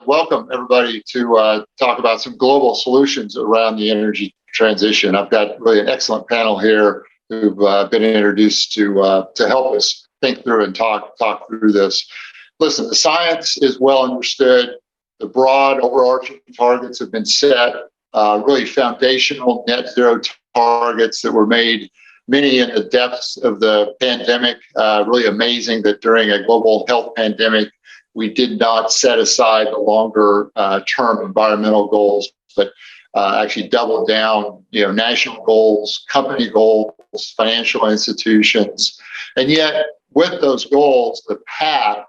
welcome everybody to talk about some global solutions around the energy transition. I've got really an excellent panel here who've been introduced to help us think through and talk through this. Listen, the science is well understood. The broad overarching targets have been set, really foundational net zero targets that were made, many in the depths of the pandemic. Really amazing that during a global health pandemic, we did not set aside the longer term environmental goals, but actually doubled down, national goals, company goals, financial institutions. And yet with those goals, the path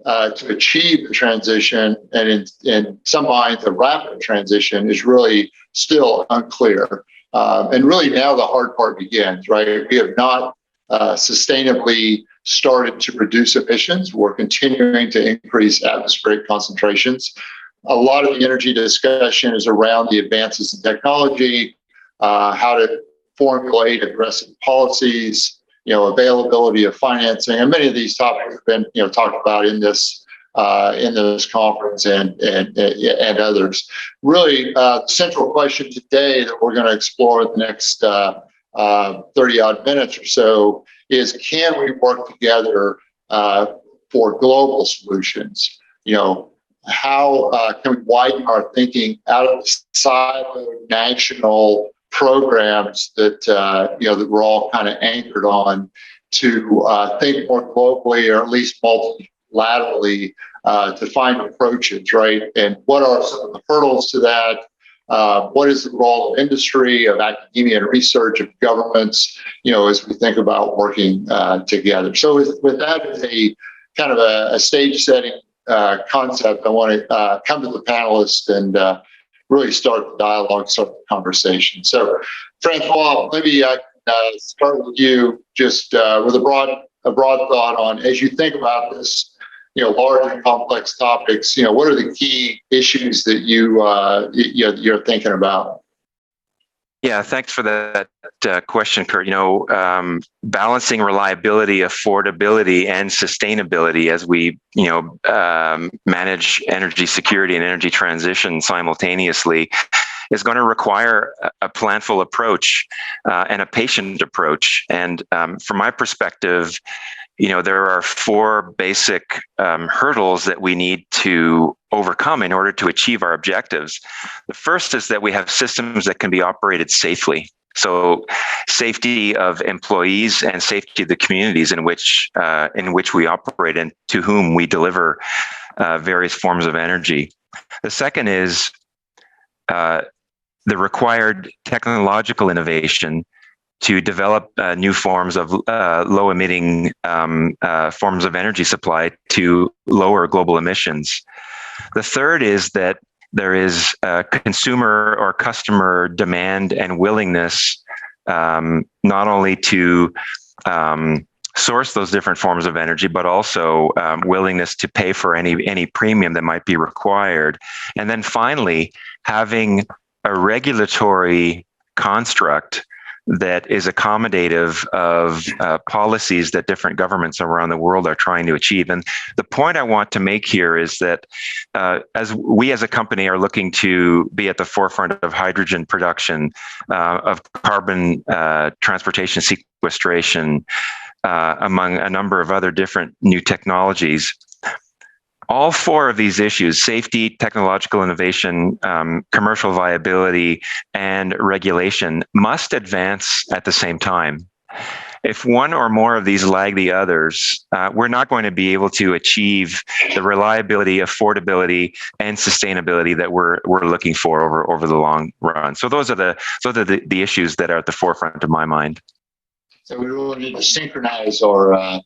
to achieve the transition, and in some minds, a rapid transition, is really still unclear. And really now the hard part begins, right? We have not sustainably started to reduce emissions. We're continuing to increase atmospheric concentrations. A lot of the energy discussion is around the advances in technology, how to formulate aggressive policies, availability of financing, and many of these topics have been, talked about in this conference and others. Really, the central question today that we're going to explore in the next 30-odd minutes or so is, can we work together for global solutions? How can we widen our thinking out of the siloed national programs that that we're all kind of anchored on, to think more globally, or at least multilaterally, to find approaches, right? And what are some of the hurdles to that? What is the role of industry, of academia and research, of governments, as we think about working together? So with that as a kind of a stage setting concept, I want to come to the panelists and really start the dialogue, start the conversation. So, François, maybe I can start with you, just with a broad thought on, as you think about this, large and complex topics, what are the key issues that you're thinking about? Yeah, thanks for that question, Kurt. Balancing reliability, affordability, and sustainability as we, manage energy security and energy transition simultaneously is going to require a planful approach and a patient approach. And from my perspective, there are four basic hurdles that we need to overcome in order to achieve our objectives. The first is that we have systems that can be operated safely. So safety of employees and safety of the communities in which we operate and to whom we deliver various forms of energy. The second is the required technological innovation to develop new forms of low-emitting forms of energy supply to lower global emissions. The third is that there is consumer or customer demand and willingness not only to source those different forms of energy, but also willingness to pay for any premium that might be required. And then finally, having a regulatory construct that is accommodative of policies that different governments around the world are trying to achieve. And the point I want to make here is that as we as a company are looking to be at the forefront of hydrogen production, of carbon transportation sequestration, among a number of other different new technologies, all four of these issues, safety, technological innovation, commercial viability, and regulation, must advance at the same time. If one or more of these lag the others, we're not going to be able to achieve the reliability, affordability, and sustainability that we're looking for over the long run. So those are the issues that are at the forefront of my mind. So we really need to synchronize the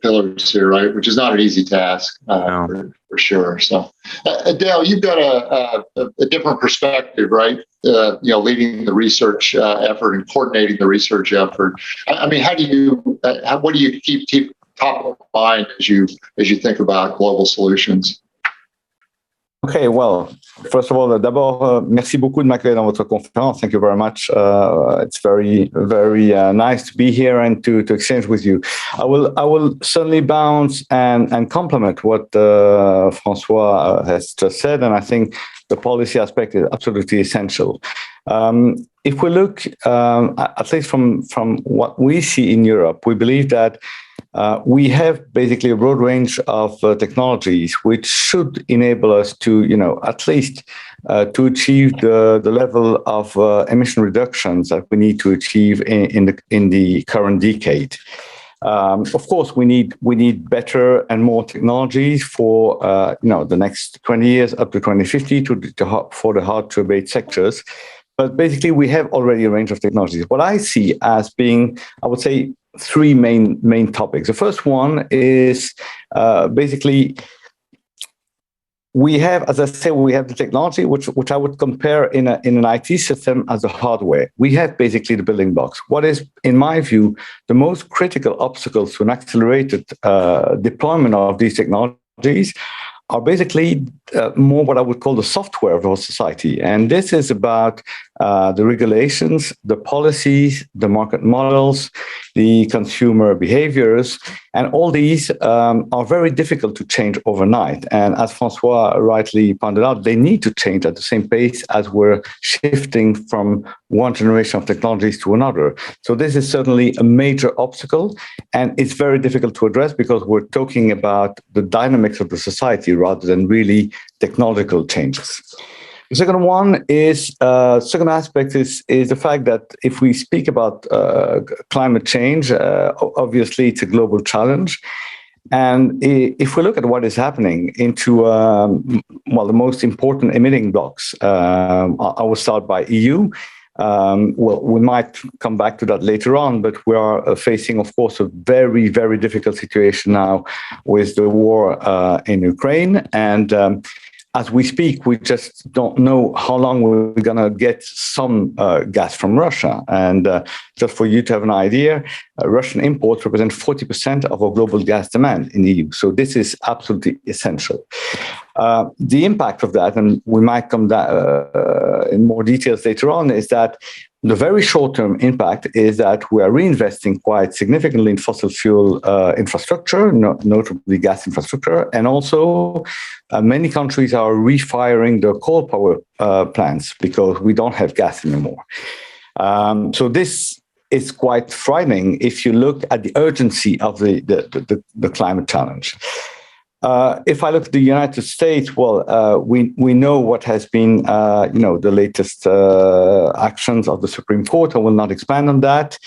pillars here, right? Which is not an easy task for sure. So, Adel, you've got a different perspective, right? Leading the research effort and coordinating the research effort. I mean, what do you keep top of mind as you think about global solutions? Okay, well, first of all, d'abord, merci beaucoup de m'accueillir dans votre conférence. Thank you very much. It's very, very nice to be here and to exchange with you. I will certainly bounce and complement what François has just said, and I think the policy aspect is absolutely essential. If we look, at least from what we see in Europe, we believe that we have basically a broad range of technologies which should enable us to, at least to achieve the level of emission reductions that we need to achieve in the current decade. Of course, we need better and more technologies for the next 20 years up to 2050 for the hard to abate sectors. But basically, we have already a range of technologies. What I see as being, I would say, three main topics. The first one is basically we have, as I say, we have the technology which I would compare in an IT system as a hardware. We have basically the building blocks. What is, in my view, the most critical obstacles to an accelerated deployment of these technologies are basically more what I would call the software of our society. And this is about the regulations, the policies, the market models, the consumer behaviors, and all these are very difficult to change overnight. And as François rightly pointed out, they need to change at the same pace as we're shifting from one generation of technologies to another. So this is certainly a major obstacle, and it's very difficult to address because we're talking about the dynamics of the society rather than really technological changes. The second one is, second aspect is the fact that if we speak about climate change, obviously it's a global challenge. And if we look at what is happening into, the most important emitting blocks, I will start by EU. We might come back to that later on, but we are facing, of course, a very, very difficult situation now with the war in Ukraine. And as we speak, we just don't know how long we're going to get some gas from Russia. And just for you to have an idea, Russian imports represent 40% of our global gas demand in the EU. So this is absolutely essential. The impact of that, and we might come in more details later on, is that the very short-term impact is that we are reinvesting quite significantly in fossil fuel infrastructure, notably gas infrastructure, and also many countries are refiring their coal power plants because we don't have gas anymore. So this is quite frightening if you look at the urgency of the climate challenge. If I look at the United States, we know what has been, the latest actions of the Supreme Court. I will not expand on that.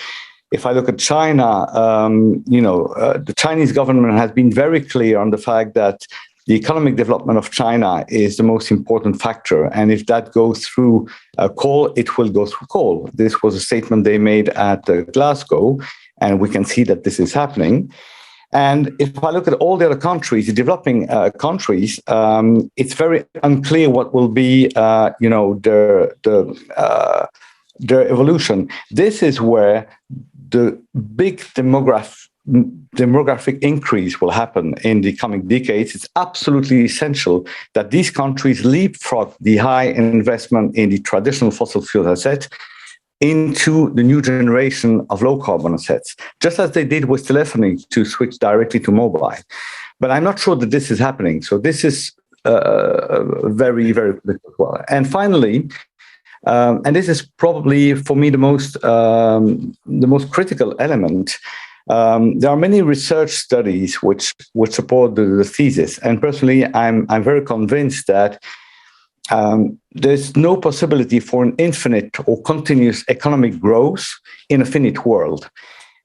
If I look at China, the Chinese government has been very clear on the fact that the economic development of China is the most important factor. And if that goes through coal, it will go through coal. This was a statement they made at Glasgow, and we can see that this is happening. And if I look at all the other countries, the developing countries, it's very unclear what will be, their evolution. This is where the big demographic increase will happen in the coming decades. It's absolutely essential that these countries leapfrog the high investment in the traditional fossil fuel assets into the new generation of low carbon assets, just as they did with telephony to switch directly to mobile. But I'm not sure that this is happening. So this is very, very critical. And finally, and this is probably for me the most critical element. There are many research studies which support the thesis. And personally, I'm very convinced that there's no possibility for an infinite or continuous economic growth in a finite world.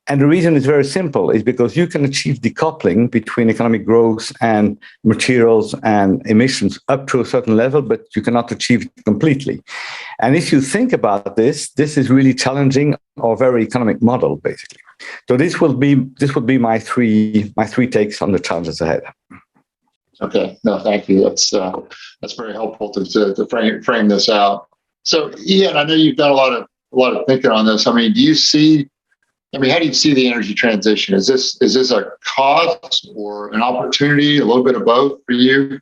And the reason is very simple, is because you can achieve decoupling between economic growth and materials and emissions up to a certain level, but you cannot achieve it completely. And if you think about this is really challenging our very economic model, basically. So this would be my three takes on the challenges ahead. Okay, no, thank you. That's very helpful to frame this out. So, Ian, I know you've done a lot of thinking on this. I mean, how do you see the energy transition? Is this a cause or an opportunity? A little bit of both for you?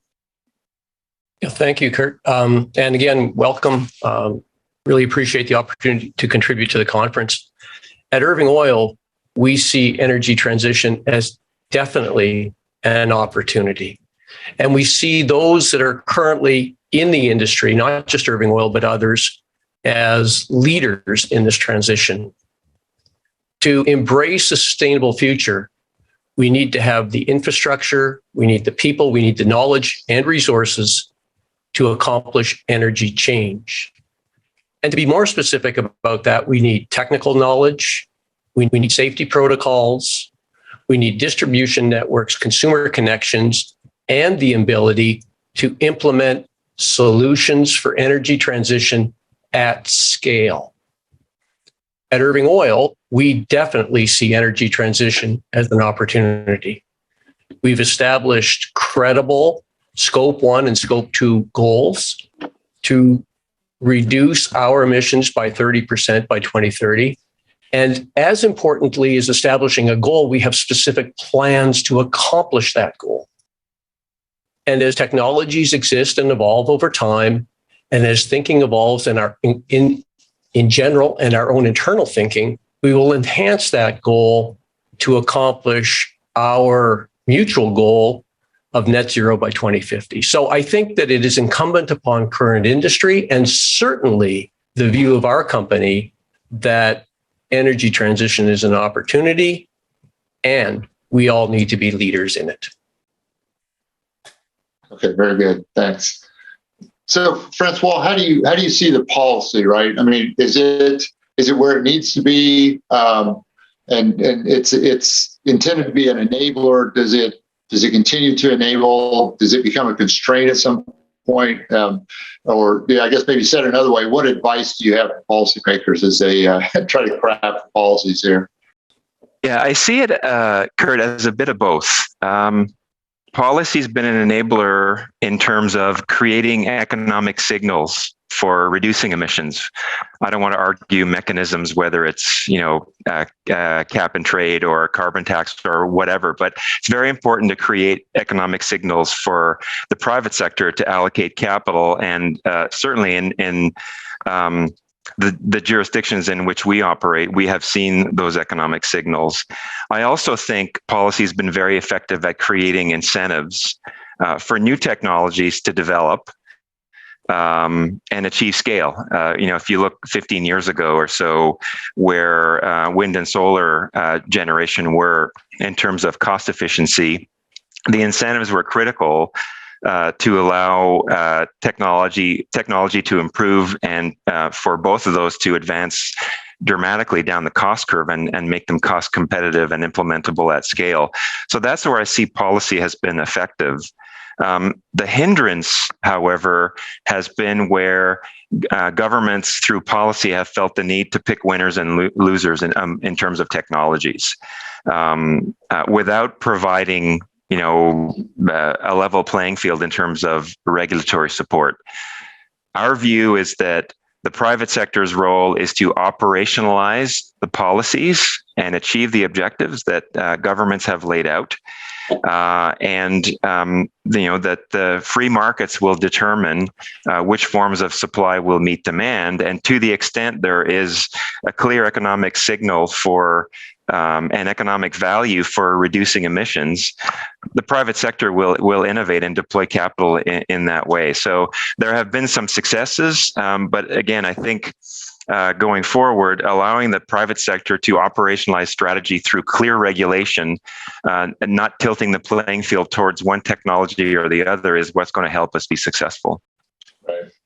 Yeah, thank you, Kurt. And again, welcome. Really appreciate the opportunity to contribute to the conference. At Irving Oil, we see energy transition as definitely an opportunity. And we see those that are currently in the industry, not just Irving Oil, but others, as leaders in this transition. To embrace a sustainable future, we need to have the infrastructure, we need the people, we need the knowledge and resources to accomplish energy change. And to be more specific about that, we need technical knowledge, we need safety protocols, we need distribution networks, consumer connections, and the ability to implement solutions for energy transition at scale. At Irving Oil, we definitely see energy transition as an opportunity. We've established credible Scope 1 and Scope 2 goals to reduce our emissions by 30% by 2030. And as importantly as establishing a goal, we have specific plans to accomplish that goal. And as technologies exist and evolve over time, and as thinking evolves in general and our own internal thinking, we will enhance that goal to accomplish our mutual goal of net zero by 2050. So I think that it is incumbent upon current industry and certainly the view of our company that energy transition is an opportunity and we all need to be leaders in it. Okay, very good. Thanks. So, François, how do you see the policy? Right? I mean, is it where it needs to be? And it's intended to be an enabler. Does it continue to enable? Does it become a constraint at some point? Or I guess maybe said another way, what advice do you have for policymakers as they try to craft policies here? Yeah, I see it, Kurt, as a bit of both. Policy's been an enabler in terms of creating economic signals for reducing emissions. I don't want to argue mechanisms, whether it's cap and trade or carbon tax or whatever, but it's very important to create economic signals for the private sector to allocate capital, and certainly in the jurisdictions in which we operate, we have seen those economic signals. I also think policy has been very effective at creating incentives for new technologies to develop and achieve scale. If you look 15 years ago or so, where wind and solar generation were in terms of cost efficiency, the incentives were critical to allow technology to improve and for both of those to advance dramatically down the cost curve and make them cost competitive and implementable at scale. So that's where I see policy has been effective. The hindrance, however, has been where governments through policy have felt the need to pick winners and losers in terms of technologies without providing a level playing field in terms of regulatory support. Our view is that the private sector's role is to operationalize the policies and achieve the objectives that governments have laid out. That the free markets will determine which forms of supply will meet demand. And to the extent there is a clear economic signal for and economic value for reducing emissions, the private sector will innovate and deploy capital in that way. So there have been some successes, but again, I think going forward, allowing the private sector to operationalize strategy through clear regulation and not tilting the playing field towards one technology or the other is what's going to help us be successful.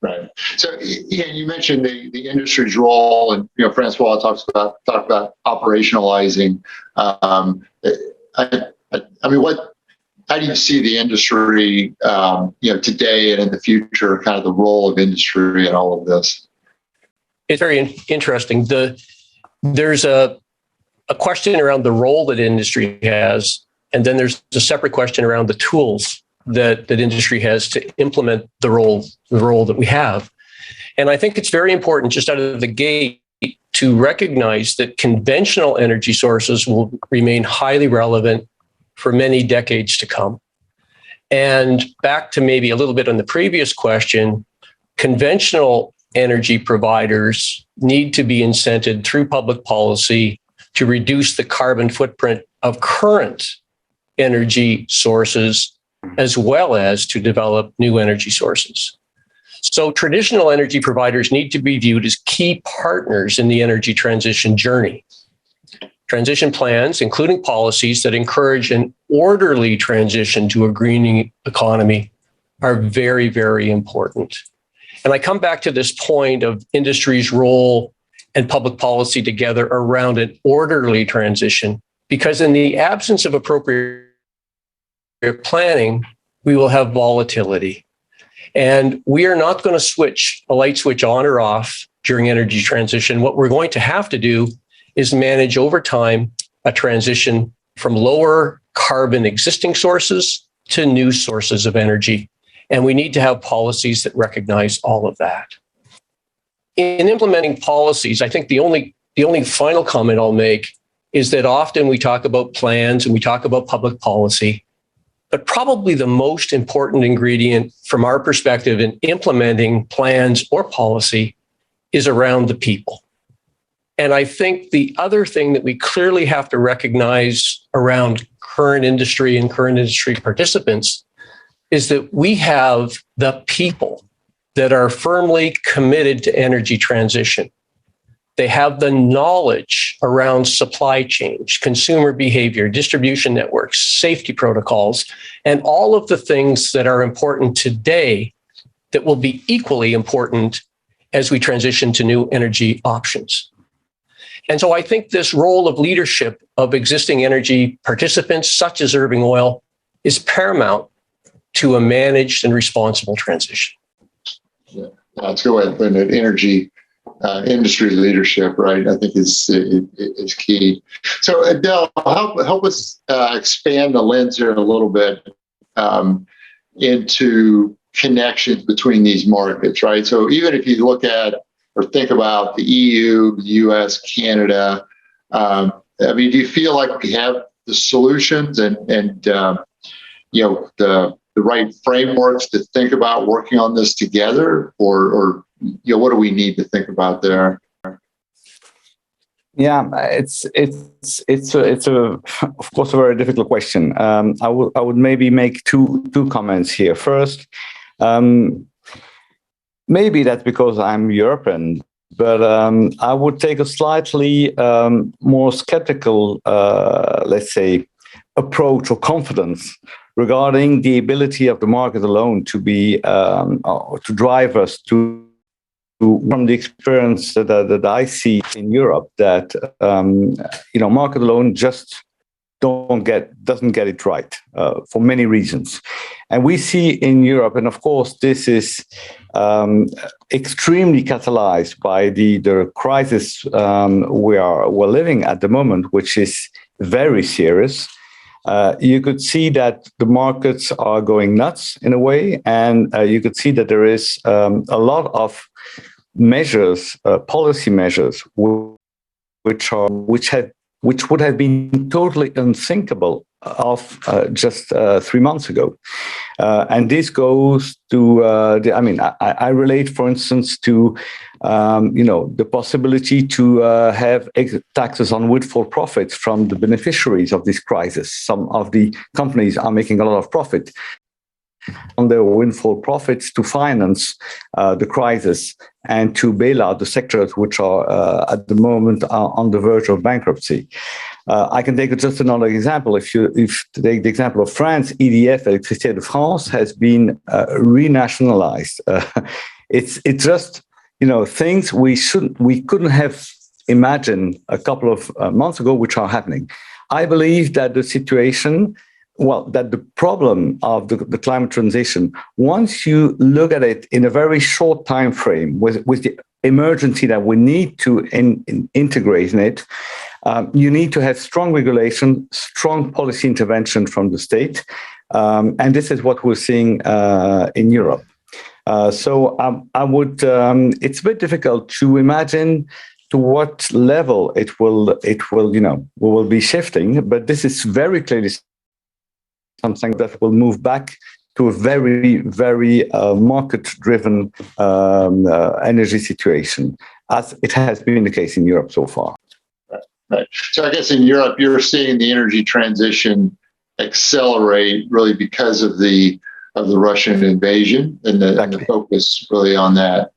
Right. So, Ian, you mentioned the industry's role, and François talked about operationalizing. How do you see the industry, today and in the future? Kind of the role of industry in all of this. It's very interesting. There's a question around the role that industry has, and then there's a separate question around the tools that industry has to implement the role that we have. And I think it's very important just out of the gate to recognize that conventional energy sources will remain highly relevant for many decades to come. And back to maybe a little bit on the previous question, conventional energy providers need to be incented through public policy to reduce the carbon footprint of current energy sources, as well as to develop new energy sources. So traditional energy providers need to be viewed as key partners in the energy transition journey. Transition plans, including policies that encourage an orderly transition to a greening economy, are very, very important. And I come back to this point of industry's role and public policy together around an orderly transition, because in the absence of appropriate planning, we will have volatility. And we are not going to switch a light switch on or off during energy transition. What we're going to have to do is manage over time a transition from lower carbon existing sources to new sources of energy. And we need to have policies that recognize all of that. In implementing policies, I think the only final comment I'll make is that often we talk about plans and we talk about public policy, but probably the most important ingredient from our perspective in implementing plans or policy is around the people. And I think the other thing that we clearly have to recognize around current industry and current industry participants is that we have the people that are firmly committed to energy transition. They have the knowledge around supply chains, consumer behavior, distribution networks, safety protocols, and all of the things that are important today that will be equally important as we transition to new energy options. And so I think this role of leadership of existing energy participants, such as Irving Oil, is paramount to a managed and responsible transition. Yeah, that's a good way to put it. Energy industry leadership, right? I think is key. So Adel, help us expand the lens here a little bit into connections between these markets, right? So even if you look at or think about the EU, the US, Canada, I mean, do you feel like we have the solutions and you know, the right frameworks to think about working on this together, or you know, what do we need to think about there? Yeah, it's of course a very difficult question. I would maybe make two comments here. First, maybe that's because I'm European, but I would take a slightly more skeptical, let's say, approach or confidence regarding the ability of the market alone to be to drive us to from the experience that I see in Europe, that you know, market alone just doesn't get it right for many reasons. And we see in Europe, and of course this is extremely catalyzed by the crisis we're living at the moment, which is very serious. You could see that the markets are going nuts in a way, and you could see that there is a lot of measures, policy measures, which would have been totally unthinkable of just 3 months ago. And this goes to, I mean, I relate, for instance, to, you know, the possibility to have taxes on windfall profits from the beneficiaries of this crisis. Some of the companies are making a lot of profit on their windfall profits to finance the crisis and to bail out the sectors which are at the moment are on the verge of bankruptcy. I can take just another example. If you take the example of France, EDF, Électricité de France, has been renationalized. It's just, you know, things we couldn't have imagined a couple of months ago, which are happening. I believe that the situation, well, that the problem of the climate transition, once you look at it in a very short time frame with the emergency that we need to integrate in it, you need to have strong regulation, strong policy intervention from the state. And this is what we're seeing in Europe. So I would, it's a bit difficult to imagine to what level it will, you know, we will be shifting, but this is very clearly something that will move back to a very, very market-driven energy situation, as it has been the case in Europe so far. Right. So I guess in Europe, you're seeing the energy transition accelerate really because of the Russian invasion and the focus really on that.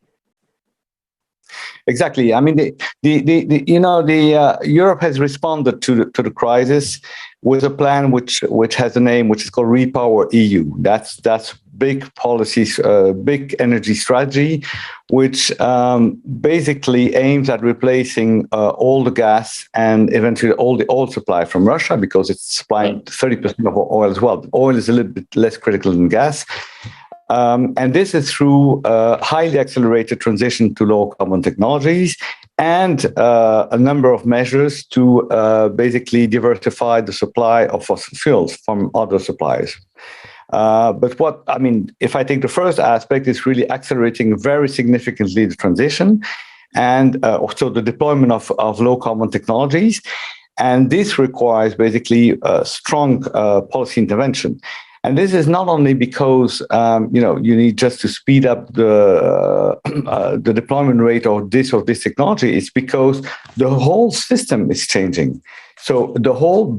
Exactly. I mean, Europe has responded to the crisis with a plan which has a name which is called Repower EU. That's big policies, big energy strategy, which basically aims at replacing all the gas and eventually all the oil supply from Russia, because it's supplying 30% of oil as well. Oil is a little bit less critical than gas. And this is through a highly accelerated transition to low carbon technologies and a number of measures to basically diversify the supply of fossil fuels from other suppliers. But if I take the first aspect, it's really accelerating very significantly the transition and also the deployment of low carbon technologies. And this requires basically a strong policy intervention. And this is not only because you need just to speed up the deployment rate of this technology. It's because the whole system is changing. So the whole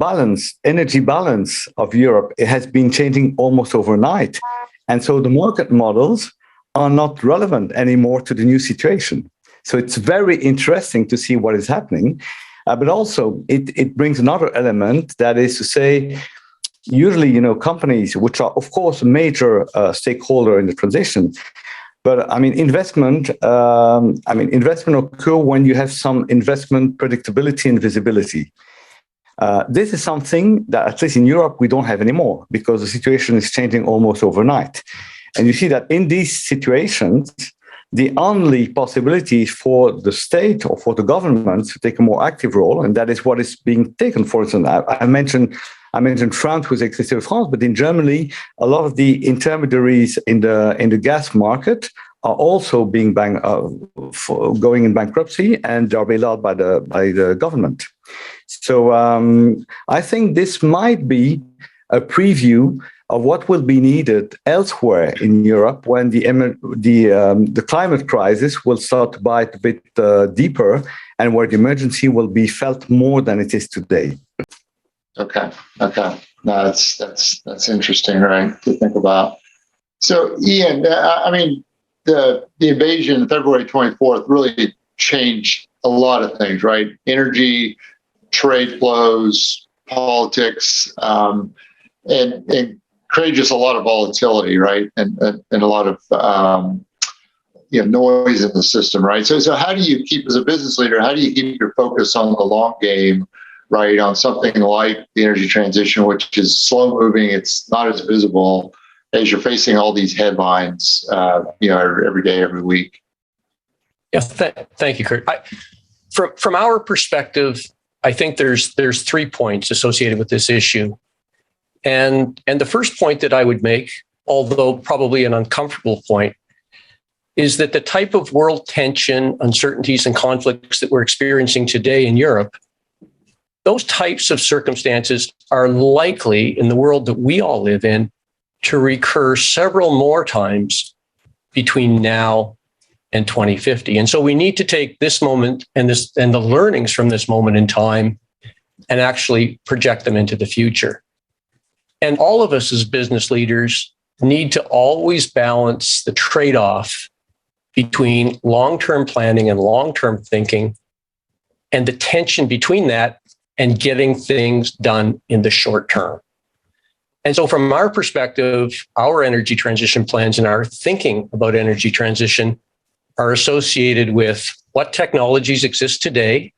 energy balance of Europe, it has been changing almost overnight. And so the market models are not relevant anymore to the new situation. So it's very interesting to see what is happening. But also it brings another element, that is to say, usually, companies, which are, of course, a major stakeholder in the transition, but investment occur when you have some investment predictability and visibility. This is something that, at least in Europe, we don't have anymore, because the situation is changing almost overnight. And you see that in these situations, the only possibility for the state or for the government to take a more active role, and that is what is being taken. For instance, I mentioned France with Electricité de France, but in Germany, a lot of the intermediaries in the gas market are also being going in bankruptcy, and are bailed out by the government. So I think this might be a preview of what will be needed elsewhere in Europe when the climate crisis will start to bite a bit deeper, and where the emergency will be felt more than it is today. Okay. No, that's interesting, right, to think about. So, Ian, the invasion, February 24th, really changed a lot of things, right? Energy, trade flows, politics, and created just a lot of volatility, right? And a lot of noise in the system, right? So how do you keep, as a business leader, how do you keep your focus on the long game, right, on something like the energy transition, which is slow moving, it's not as visible as you're facing all these headlines, every day, every week? Yes, thank you, Kurt. From our perspective, I think there's 3 points associated with this issue. And the first point that I would make, although probably an uncomfortable point, is that the type of world tension, uncertainties, and conflicts that we're experiencing today in Europe, those types of circumstances are likely, in the world that we all live in, to recur several more times between now and 2050. And so we need to take this moment and the learnings from this moment in time and actually project them into the future. And all of us as business leaders need to always balance the trade-off between long-term planning and long-term thinking, and the tension between that and getting things done in the short term. And so from our perspective, our energy transition plans and our thinking about energy transition are associated with what technologies exist today,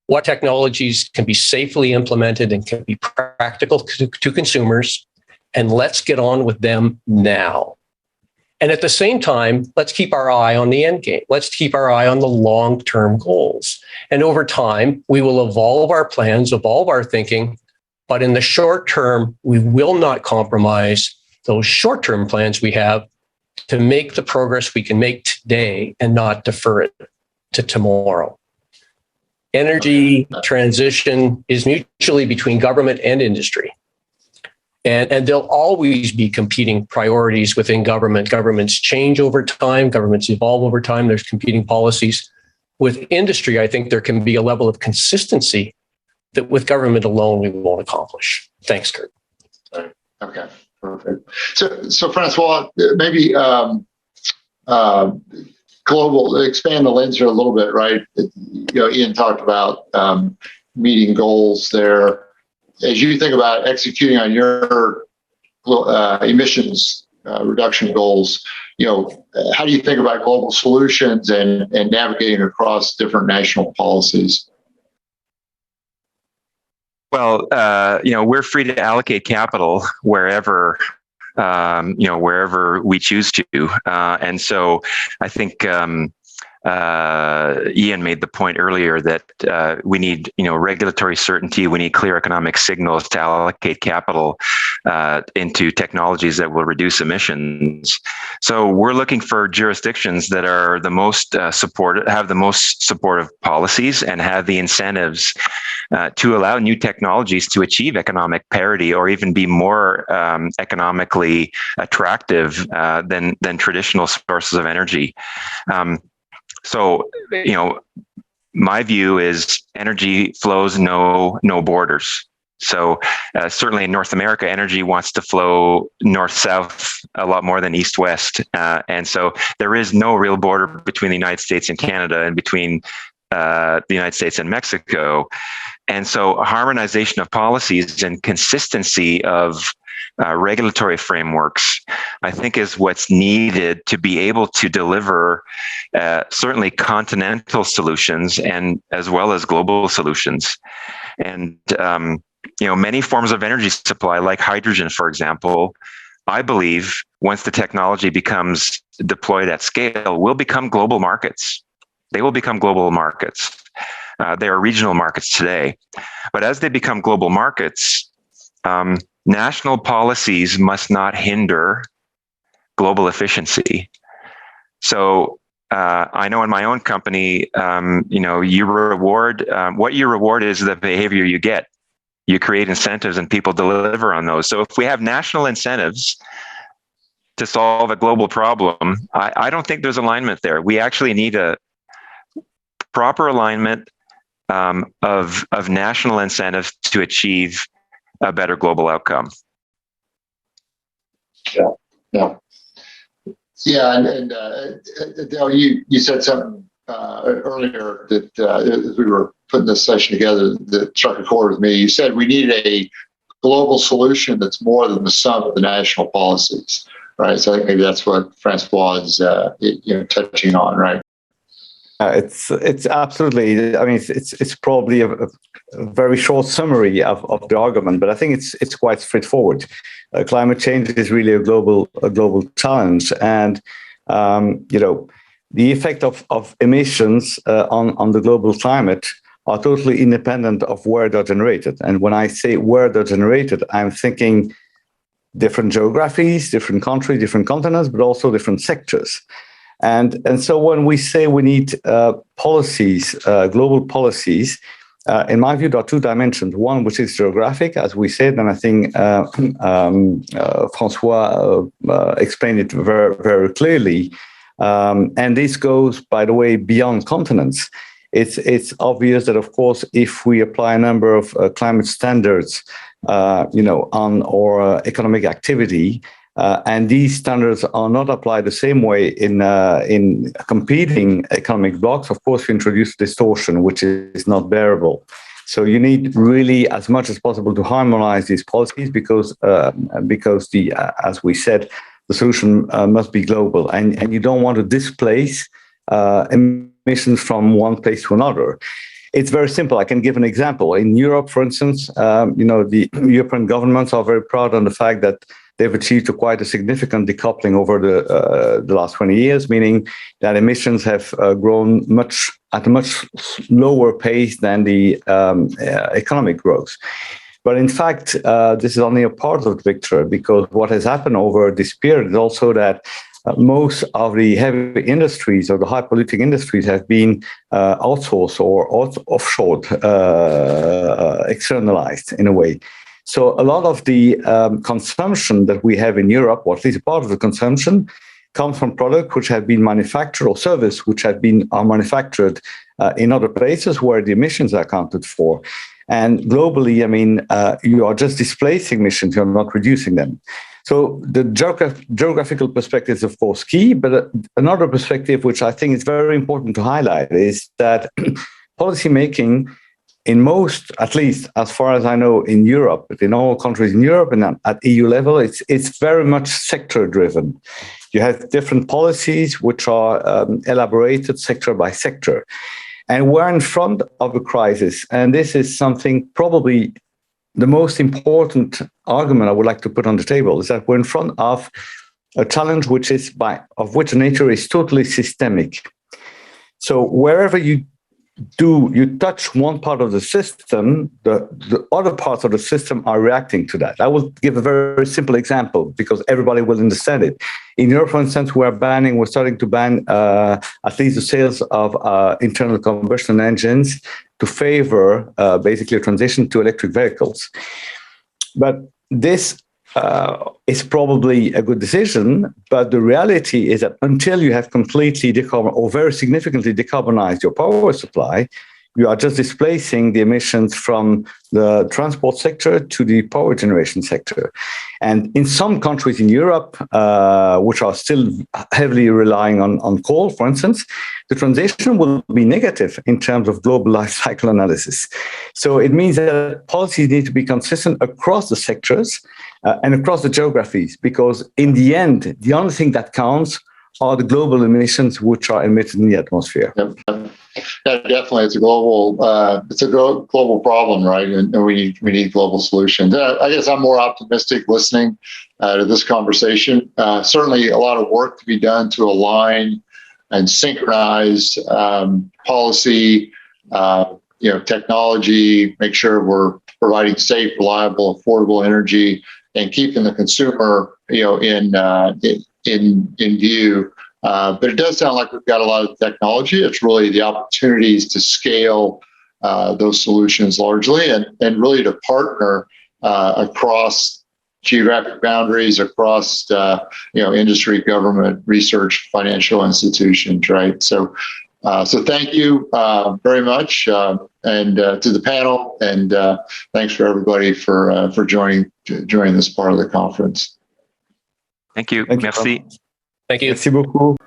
what technologies can be safely implemented and can be practical to consumers, and let's get on with them now. And at the same time, let's keep our eye on the end game. Let's keep our eye on the long-term goals. And over time, we will evolve our plans, evolve our thinking, but in the short term, we will not compromise those short-term plans we have to make the progress we can make today and not defer it to tomorrow. Energy transition is mutually between government and industry. And there'll always be competing priorities within government. Governments change over time. Governments evolve over time. There's competing policies. With industry, I think there can be a level of consistency that with government alone, we won't accomplish. Thanks, Kurt. Okay, perfect. So François, maybe global, expand the lens here a little bit, right? Ian talked about meeting goals there. As you think about executing on your emissions reduction goals, how do you think about global solutions and navigating across different national policies? Well, we're free to allocate capital wherever we choose to, and so I think Ian made the point earlier that we need, regulatory certainty. We need clear economic signals to allocate capital into technologies that will reduce emissions. So we're looking for jurisdictions that are the most have the most supportive policies and have the incentives to allow new technologies to achieve economic parity or even be more economically attractive than traditional sources of energy. So, my view is energy flows no borders. So certainly in North America, energy wants to flow north-south a lot more than east-west. And so there is no real border between the United States and Canada and between the United States and Mexico. And so harmonization of policies and consistency of regulatory frameworks, I think, is what's needed to be able to deliver certainly continental solutions and as well as global solutions. And many forms of energy supply, like hydrogen, for example, I believe once the technology becomes deployed at scale, will become global markets. They will become global markets. They are regional markets today. But as they become global markets, national policies must not hinder global efficiency. So I know in my own company, you reward, what you reward is the behavior you get. You create incentives and people deliver on those. So if we have national incentives to solve a global problem, I don't think there's alignment there. We actually need a proper alignment of national incentives to achieve a better global outcome. And Adel, you said something earlier that as we were putting this session together that struck a chord with me. You said we need a global solution that's more than the sum of the national policies, right? So I think maybe that's what François is touching on, right? It's absolutely. I mean, it's probably a very short summary of the argument, but I think it's quite straightforward. Climate change is really a global challenge, and the effect of emissions on the global climate are totally independent of where they're generated. And when I say where they're generated, I'm thinking different geographies, different countries, different continents, but also different sectors. And so when we say we need policies, global policies, in my view, there are two dimensions. One, which is geographic, as we said, and I think François explained it very, very clearly. And this goes, by the way, beyond continents. It's obvious that, of course, if we apply a number of climate standards, on our economic activity, and these standards are not applied the same way in competing economic blocks, of course, we introduce distortion, which is not bearable. So you need really, as much as possible, to harmonize these policies because as we said, the solution must be global, and you don't want to displace emissions from one place to another. It's very simple. I can give an example. In Europe, for instance, the European governments are very proud on the fact that they've achieved quite a significant decoupling over the last 20 years, meaning that emissions have grown at a much lower pace than the economic growth. But in fact, this is only a part of the picture, because what has happened over this period is also that most of the heavy industries or the high polluting industries have been outsourced or offshored, externalized in a way. So a lot of the consumption that we have in Europe, or at least part of the consumption, comes from products which have been manufactured or service which have been manufactured in other places where the emissions are accounted for. And globally, I mean, you are just displacing emissions, you're not reducing them. So the geographical perspective is, of course, key, but another perspective which I think is very important to highlight is that policy making in most, at least as far as I know, in Europe, in all countries in Europe and at EU level, it's very much sector driven. You have different policies which are elaborated sector by sector. And we're in front of a crisis. And this is something probably the most important argument I would like to put on the table, is that we're in front of a challenge which is of which the nature is totally systemic. So wherever you touch one part of the system, the other parts of the system are reacting to that. I will give a very simple example because everybody will understand it. In Europe, for instance, we're starting to ban at least the sales of internal combustion engines to favor basically a transition to electric vehicles. But this is probably a good decision, but the reality is that until you have completely or very significantly decarbonized your power supply, you are just displacing the emissions from the transport sector to the power generation sector. And in some countries in Europe, which are still heavily relying on coal, for instance, the transition will be negative in terms of global life cycle analysis. So it means that policies need to be consistent across the sectors and across the geographies, because in the end, the only thing that counts are the global emissions which are emitted in the atmosphere. Yep. Yeah, definitely, it's a global problem, right? And we need global solutions. I guess I'm more optimistic listening to this conversation. Certainly, a lot of work to be done to align and synchronize policy, technology, make sure we're providing safe, reliable, affordable energy, and keeping the consumer, in view. But it does sound like we've got a lot of technology. It's really the opportunities to scale those solutions largely, and really to partner across geographic boundaries, across industry, government, research, financial institutions, right? So thank you very much, and to the panel, and thanks for everybody for joining this part of the conference. Thank you. Merci. Thank you. Merci beaucoup.